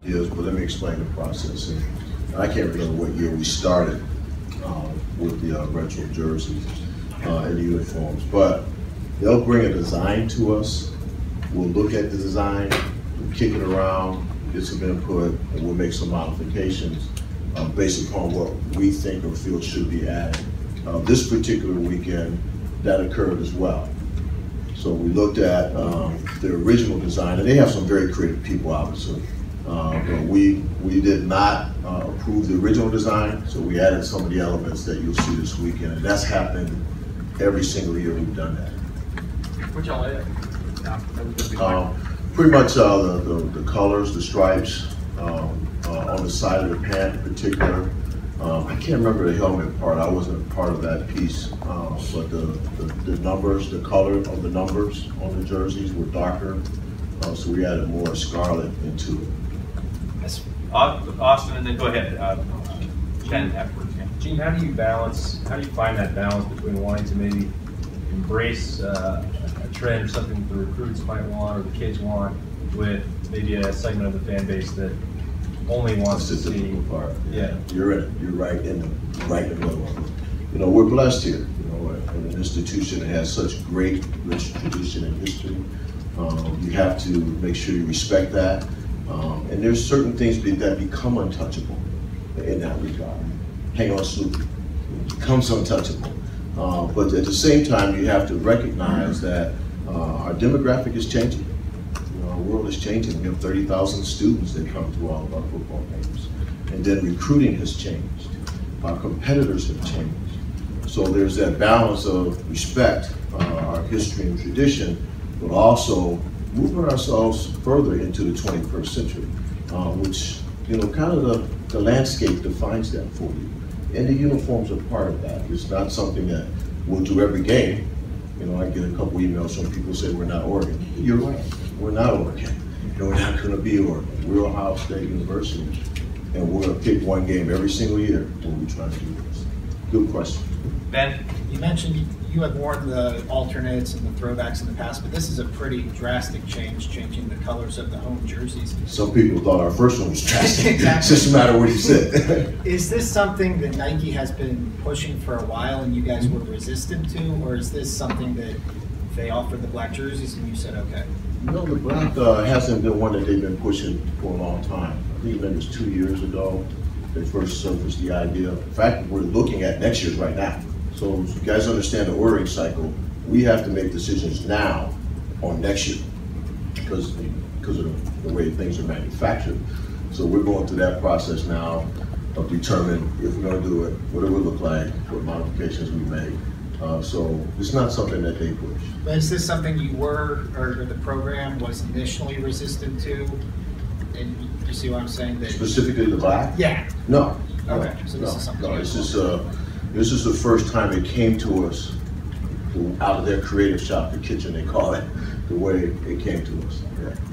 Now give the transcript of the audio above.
Yes, but let me explain the process. And I can't remember what year we started with the retro jerseys and the uniforms, but they'll bring a design to us. We'll look at the design, we'll kick it around, get some input, and we'll make some modifications based upon what we think or feel should be added. This particular weekend, that occurred as well. So we looked at the original design, and they have some very creative people, obviously. But we did not approve the original design, so we added some of the elements that you'll see this weekend, and that's happened every single year we've done that. What y'all add? Pretty much the colors, the stripes, on the side of the pant in particular. I can't remember the helmet part, I wasn't part of that piece, but the numbers, the color of the numbers on the jerseys were darker, so we added more scarlet into it. Austin, and then go ahead, Ken afterwards. Yeah. Gene, how do you find that balance between wanting to maybe embrace a trend or something the recruits might want or the kids want with maybe a segment of the fan base that only wants to see part? Yeah, you're in it. You're right in the middle of it. You know, we're blessed here. You know, in an institution that has such great, rich tradition and history. You have to make sure you respect that. And there's certain things that become untouchable in that regard. Hang on, Snoopy. It becomes untouchable. But at the same time, you have to recognize that our demographic is changing. You know, our world is changing. We have 30,000 students that come to all of our football games. And then recruiting has changed. Our competitors have changed. So there's that balance of respect, our history and tradition, but also moving ourselves further into the 21st century, which, you know, kind of the landscape defines that for you. And the uniforms are part of that. It's not something that we'll do every game. You know, I get a couple emails from people say we're not Oregon. You're right, we're not Oregon. And we're not gonna be Oregon. We're Ohio State University. And we're gonna pick one game every single year when we try to do this. Good question. Ben? You mentioned you had worn the alternates and the throwbacks in the past, but this is a pretty drastic change, changing the colors of the home jerseys. Some people thought our first one was drastic. Exactly. It's just a matter of what you said. Is this something that Nike has been pushing for a while and you guys were resistant to, or is this something that they offered the black jerseys and you said okay? No, the black hasn't been one that they've been pushing for a long time. I think it was 2 years ago they first surfaced the idea. In fact, we're looking at next year's right now. So you guys understand the ordering cycle. We have to make decisions now on next year because of the way things are manufactured. So we're going through that process now of determining if we're going to do it, what it would look like, what modifications we make. So it's not something that they push. But is this something you were, or the program was initially resistant to? And you see what I'm saying? That Specifically the black? Yeah. No. Okay. So this is something. No, this is the first time it came to us out of their creative shop, the kitchen they call it, the way it came to us. Yeah.